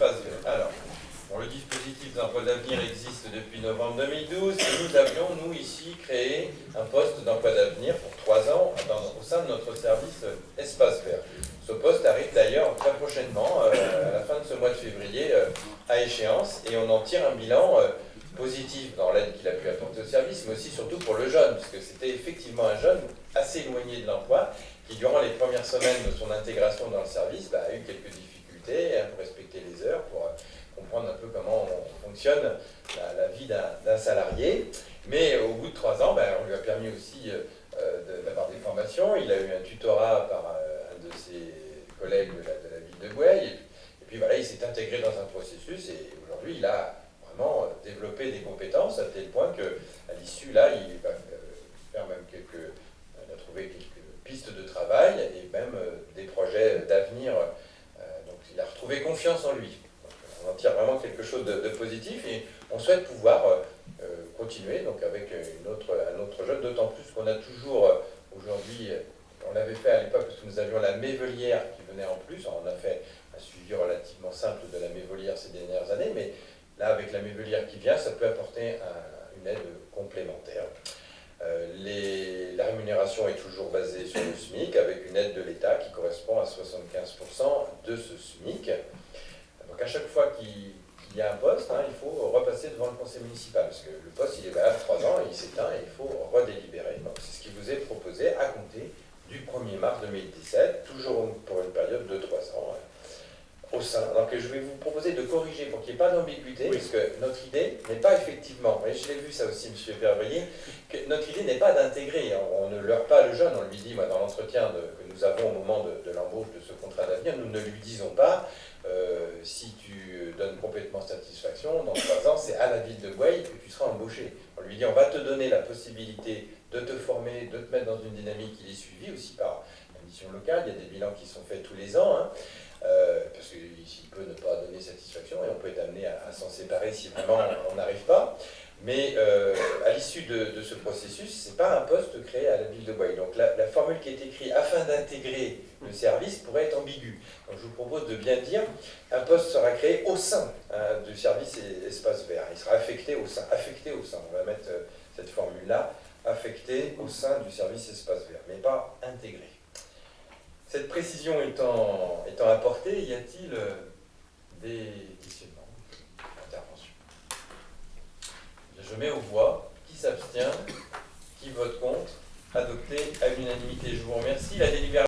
espace vert. Alors, bon, le dispositif d'emploi d'avenir existe depuis novembre 2012 et nous avions, nous, ici, créé un poste d'emploi d'avenir pour 3 ans au sein de notre service espace vert. Ce poste arrive d'ailleurs très prochainement, à la fin de ce mois de février, à échéance, et on en tire un bilan positif dans l'aide qu'il a pu apporter au service, mais aussi surtout pour le jeune, puisque c'était effectivement un jeune assez éloigné de l'emploi, qui durant les premières semaines de son intégration dans le service a eu quelques difficultés pour respecter les heures, pour comprendre un peu comment fonctionne la vie d'un salarié. Mais au bout de 3 ans, on lui a permis aussi d'avoir des formations. Il a eu un tutorat par un de ses collègues de la ville de Goueil. Et puis voilà, il s'est intégré dans un processus et aujourd'hui, il a vraiment développé des compétences à tel point qu'à l'issue, là, il va faire même il a trouvé quelques pistes de travail et même des projets d'avenir. Donc il a retrouvé confiance en lui. Donc, on en tire vraiment quelque chose de positif et on souhaite pouvoir continuer donc avec un autre jeune, d'autant plus qu'on a toujours aujourd'hui, on l'avait fait à l'époque parce que nous avions la Mévelière qui venait en plus. On a fait un suivi relativement simple de la Mévelière ces dernières années, mais là avec la Mévelière qui vient, ça peut apporter une aide complémentaire. La rémunération est toujours basée sur le SMIC avec une aide de l'État qui correspond à 75% de ce SMIC. Donc à chaque fois qu'il y a un poste, il faut repasser devant le conseil municipal parce que le poste il est valable 3 ans et il s'éteint et il faut redélibérer. Donc c'est ce qui vous est proposé à compter du 1er mars 2017, toujours pour une période de 3 ans. Au sein. Donc je vais vous proposer de corriger pour qu'il n'y ait pas d'ambiguïté, oui. Parce que notre idée n'est pas effectivement, et je l'ai vu ça aussi, M. Verveillier, que notre idée n'est pas d'intégrer, on ne leurre pas le jeune, on lui dit, dans l'entretien que nous avons au moment de l'embauche de ce contrat d'avenir, nous ne lui disons pas, si tu donnes complètement satisfaction, dans 3 ans, c'est à la ville de Goueil que tu seras embauché. On lui dit, on va te donner la possibilité de te former, de te mettre dans une dynamique qui est suivie aussi par la mission locale, il y a des bilans qui sont faits tous les ans, parce qu'il peut ne pas donner satisfaction et on peut être amené à s'en séparer si vraiment on n'arrive pas. Mais à l'issue de ce processus, ce n'est pas un poste créé à la ville de Goueil. Donc la formule qui est écrite afin d'intégrer le service pourrait être ambiguë. Donc je vous propose de bien dire un poste sera créé au sein du service espace vert. Il sera affecté au sein. Affecté au sein. On va mettre cette formule-là, affecté au sein du service espace vert, mais pas intégré. Cette précision étant apportée, y a-t-il des questionnements, interventions? Je mets aux voix. Qui s'abstient? Qui vote contre? Adopté à l'unanimité. Je vous remercie. La délibération